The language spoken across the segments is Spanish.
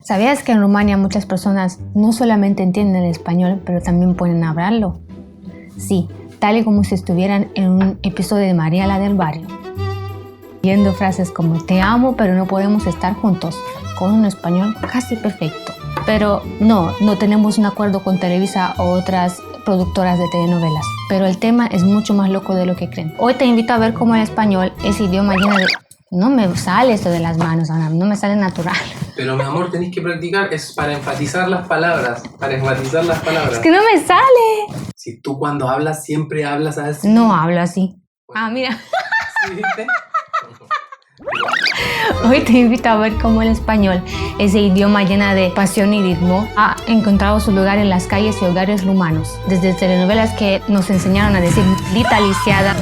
¿Sabías que en Rumania muchas personas no solamente entienden el español, pero también pueden hablarlo? Sí, tal y como si estuvieran en un episodio de María la del barrio. Viendo frases como te amo, pero no podemos estar juntos, con un español casi perfecto. Pero no tenemos un acuerdo con Televisa o otras productoras de telenovelas. Pero el tema es mucho más loco de lo que creen. Hoy te invito a ver cómo el español, ese idioma lleno de... No me sale esto de las manos, Ana, no me sale natural. Pero mi amor, tenés que practicar, es para enfatizar las palabras, Es que no me sale. Si tú cuando hablas siempre hablas así. No hablo así. Bueno. Mira. ¿Sí, viste? Hoy te invito a ver cómo el español, ese idioma lleno de pasión y ritmo, ha encontrado su lugar en las calles y hogares rumanos. Desde telenovelas que nos enseñaron a decir maldita lisiada,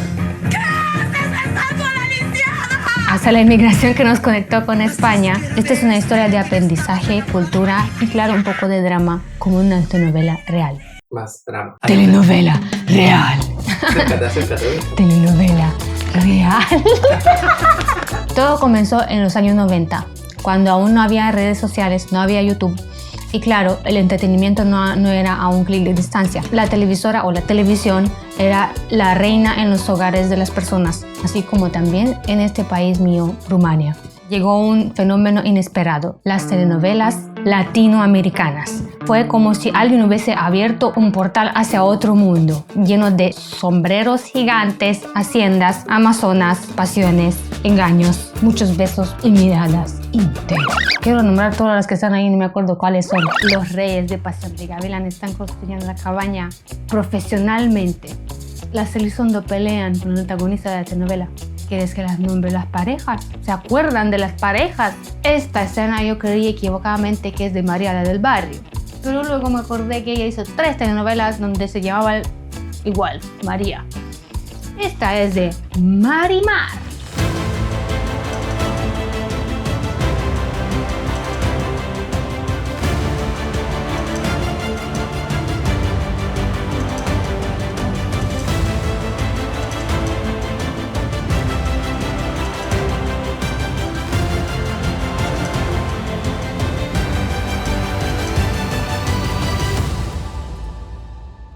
hasta la inmigración que nos conectó con España. Esta es una historia de aprendizaje, cultura y claro, un poco de drama, como una telenovela real. Más drama. Telenovela real. Acércate. Telenovela real. Todo comenzó en los años 90, cuando aún no había redes sociales, no había YouTube. Y claro, el entretenimiento no era a un clic de distancia. La televisora o la televisión era la reina en los hogares de las personas, así como también en este país mío, Rumania. Llegó un fenómeno inesperado, las telenovelas latinoamericanas. Fue como si alguien hubiese abierto un portal hacia otro mundo, lleno de sombreros gigantes, haciendas, amazonas, pasiones, engaños, muchos besos y miradas intensas. Quiero nombrar todas las que están ahí, no me acuerdo cuáles son. Los reyes de Pasión de Gavilán están construyendo la cabaña profesionalmente. Las Elizondo pelean con el antagonista de la telenovela. ¿Quieres que las nombre las parejas? ¿Se acuerdan de las parejas? Esta escena yo creí equivocadamente que es de María la del barrio. Pero luego me acordé que ella hizo 3 telenovelas donde se llamaba igual, María. Esta es de Marimar.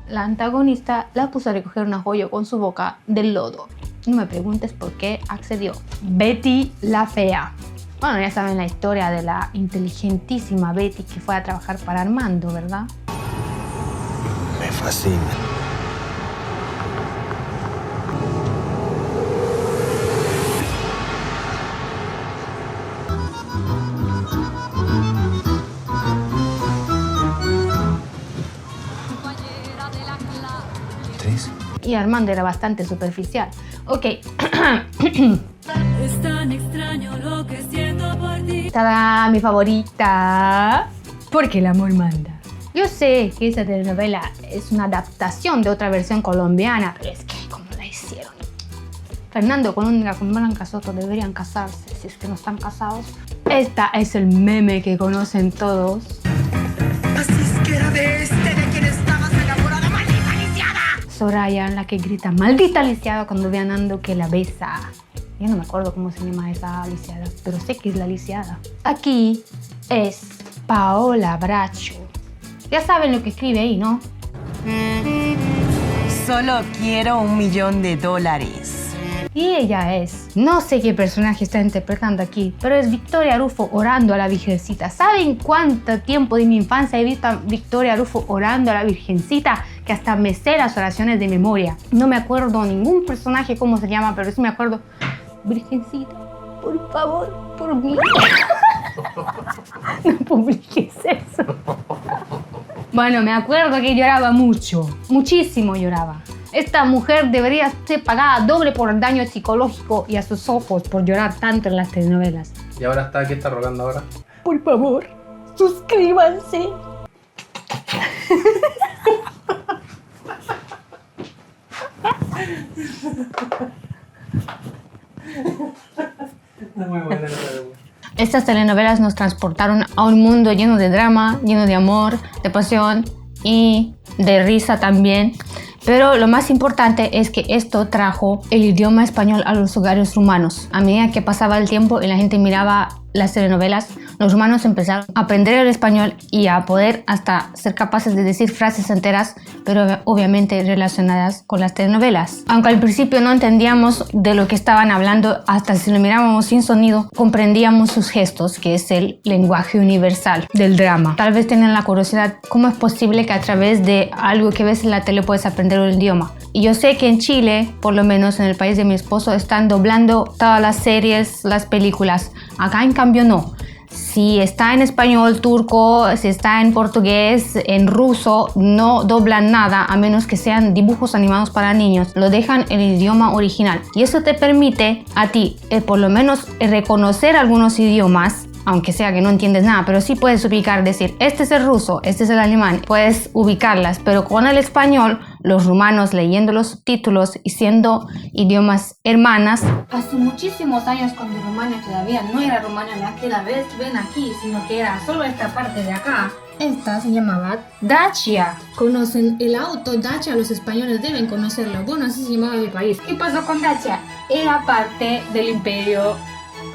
La antagonista la puso a recoger una joya con su boca del lodo. No me preguntes por qué accedió. Betty la fea. Bueno, ya saben la historia de la inteligentísima Betty que fue a trabajar para Armando, ¿verdad? Me fascina. Y Armando era bastante superficial. Ok. Es tan extraño lo que siento por ti. ¡Tada! Mi favorita. Porque el amor manda. Yo sé que esa telenovela es una adaptación de otra versión colombiana, pero es que ¿cómo la hicieron? Fernando Colunga con Blanca Soto deberían casarse si es que no están casados. Esta es el meme que conocen todos. Así es que era de quien estabas enamorada, maldita lisiada. Soraya, la que grita maldita lisiada cuando ve a Nando que la besa. Yo no me acuerdo cómo se llama esa lisiada, pero sé que es la lisiada. Aquí es Paola Bracho. Ya saben lo que escribe ahí, ¿no? Solo quiero $1 millón. Y ella es, no sé qué personaje está interpretando aquí, pero es Victoria Rufo orando a la Virgencita. ¿Saben cuánto tiempo de mi infancia he visto a Victoria Rufo orando a la Virgencita? Que hasta me sé las oraciones de memoria. No me acuerdo ningún personaje cómo se llama, pero sí me acuerdo. Virgencita, por favor, por mí. No publiques eso. Bueno, me acuerdo que lloraba mucho, muchísimo lloraba. Esta mujer debería ser pagada doble por el daño psicológico y a sus ojos por llorar tanto en las telenovelas. ¿Y ahora está? ¿Qué está rogando ahora? Por favor, suscríbanse. Muy buena. Estas telenovelas nos transportaron a un mundo lleno de drama, lleno de amor, de pasión y de risa también. Pero lo más importante es que esto trajo el idioma español a los hogares rumanos. A medida que pasaba el tiempo y la gente miraba las telenovelas, los rumanos empezaron a aprender el español y a poder hasta ser capaces de decir frases enteras, pero obviamente relacionadas con las telenovelas. Aunque al principio no entendíamos de lo que estaban hablando, hasta si lo mirábamos sin sonido, comprendíamos sus gestos, que es el lenguaje universal del drama. Tal vez tienen la curiosidad, ¿cómo es posible que a través de algo que ves en la tele puedes aprender un idioma? Y yo sé que en Chile, por lo menos en el país de mi esposo, están doblando todas las series, las películas. Acá en cambio no. Si está en español, turco, si está en portugués, en ruso, no doblan nada a menos que sean dibujos animados para niños. Lo dejan en el idioma original. Y eso te permite a ti, por lo menos, reconocer algunos idiomas, aunque sea que no entiendes nada, pero sí puedes ubicar, decir, este es el ruso, este es el alemán, puedes ubicarlas, pero con el español, los rumanos leyendo los subtítulos y siendo idiomas hermanas. Hace muchísimos años, cuando Rumania todavía no era Rumania la que la ven aquí, sino que era solo esta parte de acá, esta se llamaba Dacia. ¿Conocen el auto Dacia? Los españoles deben conocerlo. Bueno, así se llamaba mi país. ¿Qué pasó con Dacia? Era parte del Imperio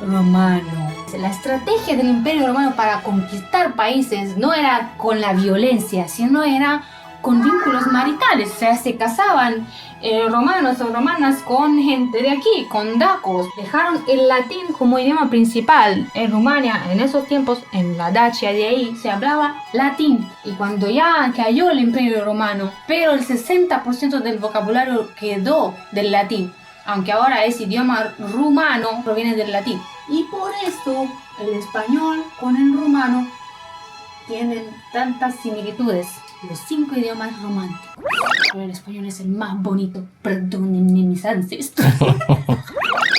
Romano. La estrategia del Imperio Romano para conquistar países no era con la violencia, sino era con vínculos maritales. O sea, se casaban romanos o romanas con gente de aquí, con dacos. Dejaron el latín como idioma principal. En Rumania, en esos tiempos, en la Dacia de ahí, se hablaba latín. Y cuando ya cayó el Imperio Romano, pero el 60% del vocabulario quedó del latín. Aunque ahora es idioma rumano, proviene del latín. Y por eso el español con el rumano tienen tantas similitudes. Los 5 idiomas románticos. Pero el español es el más bonito. Perdónenme mis ancestros.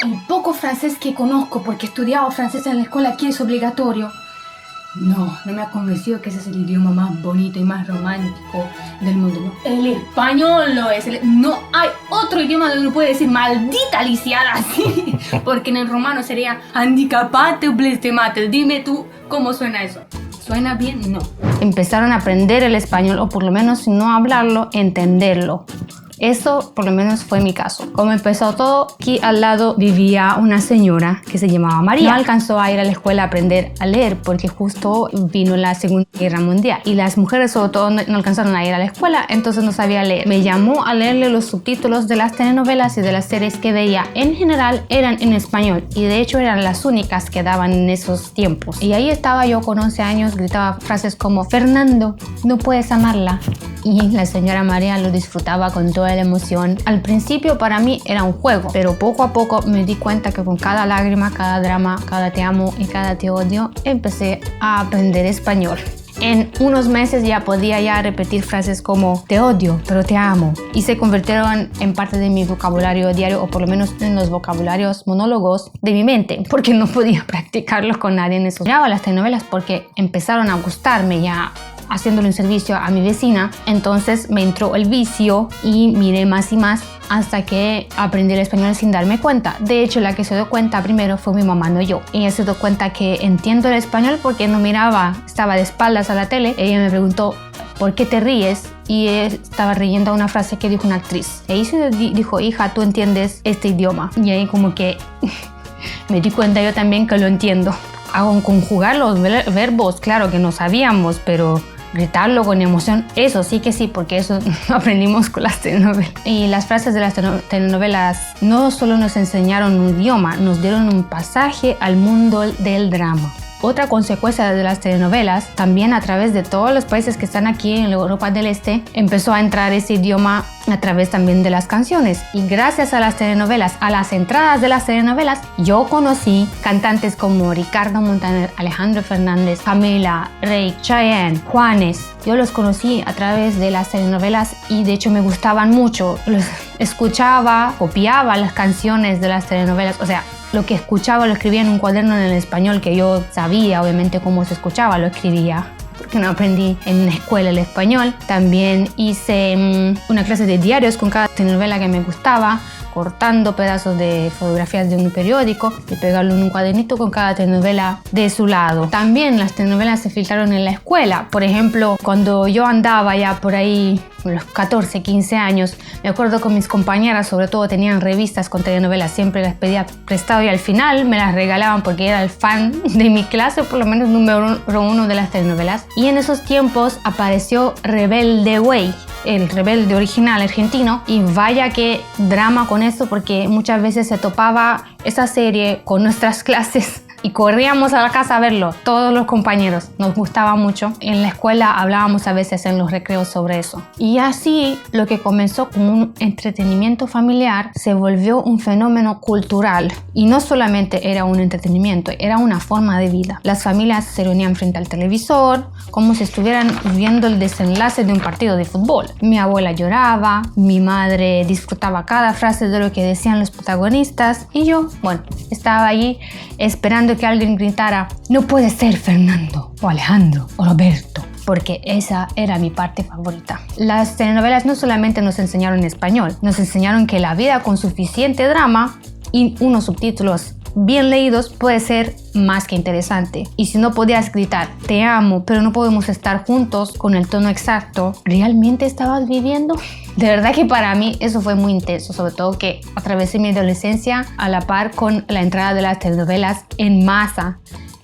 El poco francés que conozco, porque he estudiado francés en la escuela, aquí es obligatorio. No me ha convencido que ese es el idioma más bonito y más romántico del mundo. No, el español lo es. No hay otro idioma donde uno puede decir maldita lisiada así. Porque en el romano sería handicapate o blestemate. Dime tú cómo suena eso. ¿Suena bien? No. Empezaron a aprender el español, o por lo menos si no hablarlo, entenderlo. Eso por lo menos fue mi caso. Como empezó todo, aquí al lado vivía una señora que se llamaba María. No alcanzó a ir a la escuela a aprender a leer porque justo vino la Segunda Guerra Mundial y las mujeres sobre todo no alcanzaron a ir a la escuela, entonces no sabía leer. Me llamó a leerle los subtítulos de las telenovelas y de las series que veía. En general eran en español y de hecho eran las únicas que daban en esos tiempos. Y ahí estaba yo con 11 años, gritaba frases como Fernando, no puedes amarla. Y la señora María lo disfrutaba con toda la emoción. Al principio para mí era un juego, pero poco a poco me di cuenta que con cada lágrima, cada drama, cada te amo y cada te odio, empecé a aprender español. En unos meses ya podía repetir frases como te odio, pero te amo. Y se convirtieron en parte de mi vocabulario diario, o por lo menos en los vocabularios monólogos de mi mente, porque no podía practicarlos con nadie en esos. Miraba las telenovelas porque empezaron a gustarme ya haciéndole un servicio a mi vecina, entonces me entró el vicio y miré más y más hasta que aprendí el español sin darme cuenta. De hecho, la que se dio cuenta primero fue mi mamá, no yo. Ella se dio cuenta que entiendo el español porque no miraba, estaba de espaldas a la tele. Ella me preguntó, ¿por qué te ríes? Y estaba riendo a una frase que dijo una actriz. Y se dijo, hija, ¿tú entiendes este idioma? Y ahí como que me di cuenta yo también que lo entiendo. Hago conjugar los verbos, claro que no sabíamos, pero gritarlo con emoción, eso sí que sí, porque eso aprendimos con las telenovelas. Y las frases de las telenovelas no solo nos enseñaron un idioma, nos dieron un pasaje al mundo del drama. Otra consecuencia de las telenovelas, también a través de todos los países que están aquí en Europa del Este, empezó a entrar ese idioma a través también de las canciones. Y gracias a las telenovelas, a las entradas de las telenovelas, yo conocí cantantes como Ricardo Montaner, Alejandro Fernández, Camila, Rey, Chayanne, Juanes. Yo los conocí a través de las telenovelas y de hecho me gustaban mucho. Los escuchaba, copiaba las canciones de las telenovelas, o sea, lo que escuchaba lo escribía en un cuaderno en el español que yo sabía obviamente cómo se escuchaba, lo escribía porque no aprendí en la escuela el español. También hice una clase de diarios con cada telenovela que me gustaba, cortando pedazos de fotografías de un periódico y pegarlo en un cuadernito con cada telenovela de su lado. También las telenovelas se filtraron en la escuela. Por ejemplo, cuando yo andaba ya por ahí los 14, 15 años, me acuerdo que mis compañeras sobre todo tenían revistas con telenovelas, siempre las pedía prestado y al final me las regalaban porque era el fan de mi clase, por lo menos número uno de las telenovelas. Y en esos tiempos apareció Rebelde Way, el Rebelde original argentino, y vaya que drama con eso porque muchas veces se topaba esa serie con nuestras clases y corríamos a la casa a verlo, todos los compañeros, nos gustaba mucho. En la escuela hablábamos a veces en los recreos sobre eso. Y así, lo que comenzó como un entretenimiento familiar se volvió un fenómeno cultural. Y no solamente era un entretenimiento, era una forma de vida. Las familias se reunían frente al televisor, como si estuvieran viendo el desenlace de un partido de fútbol. Mi abuela lloraba, mi madre disfrutaba cada frase de lo que decían los protagonistas, y yo, bueno, estaba allí esperando que alguien gritara: no puede ser Fernando, o Alejandro, o Roberto, porque esa era mi parte favorita. Las telenovelas no solamente nos enseñaron español, nos enseñaron que la vida con suficiente drama y unos subtítulos bien leídos puede ser más que interesante. Y si no podías gritar te amo, pero no podemos estar juntos con el tono exacto, ¿realmente estabas viviendo? De verdad que para mí eso fue muy intenso, sobre todo que atravesé mi adolescencia a la par con la entrada de las telenovelas en masa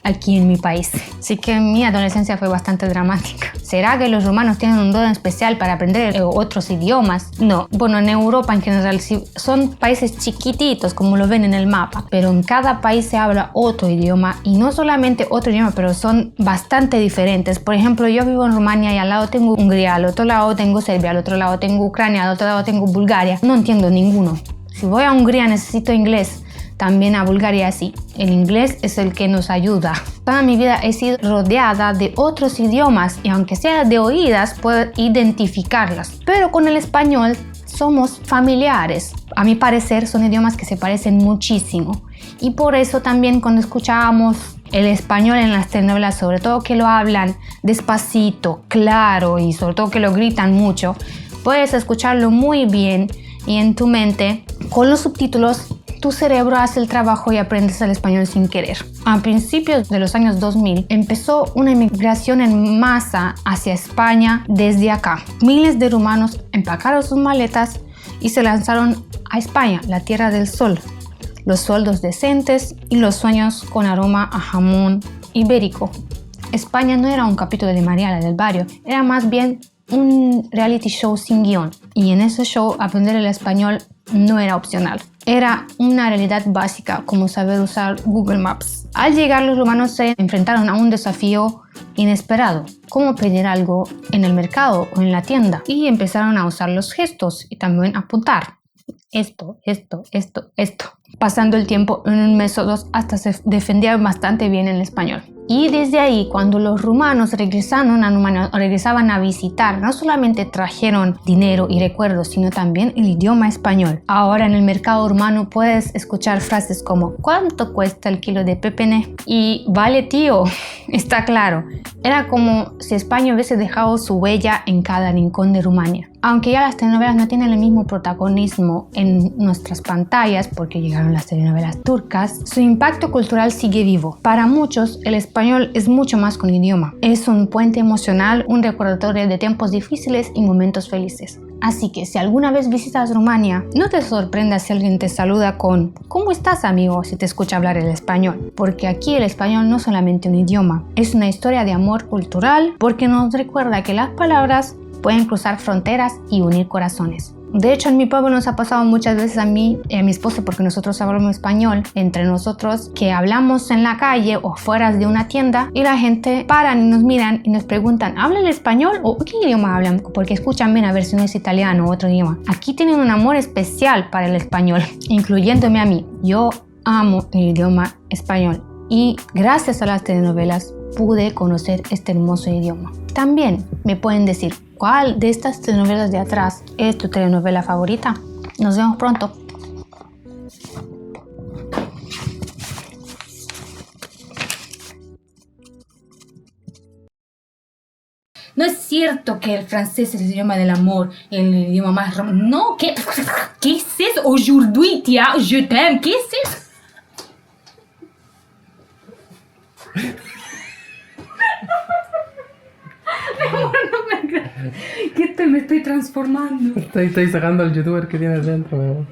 aquí en mi país. Así que mi adolescencia fue bastante dramática. ¿Será que los rumanos tienen un don especial para aprender otros idiomas? No. Bueno, en Europa en general sí, son países chiquititos como lo ven en el mapa, pero en cada país se habla otro idioma, y no solamente otro idioma, pero son bastante diferentes. Por ejemplo, yo vivo en Rumania y al lado tengo Hungría, al otro lado tengo Serbia, al otro lado tengo Ucrania, al otro lado tengo Bulgaria. No entiendo ninguno. Si voy a Hungría necesito inglés. También a Bulgaria sí. El inglés es el que nos ayuda. Toda mi vida he sido rodeada de otros idiomas y aunque sea de oídas puedo identificarlas. Pero con el español somos familiares. A mi parecer son idiomas que se parecen muchísimo. Y por eso también cuando escuchábamos el español en las telenovelas, sobre todo que lo hablan despacito, claro y sobre todo que lo gritan mucho, puedes escucharlo muy bien y en tu mente con los subtítulos tu cerebro hace el trabajo y aprendes el español sin querer. A principios de los años 2000 empezó una inmigración en masa hacia España desde acá. Miles de rumanos empacaron sus maletas y se lanzaron a España, la tierra del sol, los sueldos decentes y los sueños con aroma a jamón ibérico. España no era un capítulo de Mariala del barrio, era más bien un reality show sin guión. Y en ese show aprender el español no era opcional. Era una realidad básica como saber usar Google Maps. Al llegar los rumanos se enfrentaron a un desafío inesperado, como pedir algo en el mercado o en la tienda, y empezaron a usar los gestos y también apuntar. Esto. Pasando el tiempo en un mes o dos hasta se defendían bastante bien en español. Y desde ahí, cuando los rumanos regresaban a visitar, no solamente trajeron dinero y recuerdos, sino también el idioma español. Ahora en el mercado rumano puedes escuchar frases como ¿cuánto cuesta el kilo de pepene? Y vale tío, está claro. Era como si España hubiese dejado su huella en cada rincón de Rumania. Aunque ya las telenovelas no tienen el mismo protagonismo en nuestras pantallas porque llegaron las telenovelas turcas, su impacto cultural sigue vivo. Para muchos, el español es mucho más que un idioma. Es un puente emocional, un recordatorio de tiempos difíciles y momentos felices. Así que si alguna vez visitas Rumania, no te sorprendas si alguien te saluda con ¿cómo estás, amigo?, si te escucha hablar el español. Porque aquí el español no es solamente un idioma, es una historia de amor cultural porque nos recuerda que las palabras pueden cruzar fronteras y unir corazones. De hecho, en mi pueblo nos ha pasado muchas veces a mí y a mi esposo, porque nosotros hablamos español entre nosotros, que hablamos en la calle o fuera de una tienda y la gente paran y nos miran y nos preguntan ¿hablan español o qué idioma hablan? Porque escuchan bien a ver si no es italiano o otro idioma. Aquí tienen un amor especial para el español, incluyéndome a mí. Yo amo el idioma español y gracias a las telenovelas pude conocer este hermoso idioma. También me pueden decir ¿cuál de estas telenovelas de atrás es tu telenovela favorita? Nos vemos pronto. No es cierto que el francés es el idioma del amor, el idioma más romántico. No, ¿qué es eso? Aujourd'hui, tia, je t'aime. ¿Qué es eso? ¿Qué te me estoy transformando. Estoy sacando al youtuber que tienes dentro, mi amor.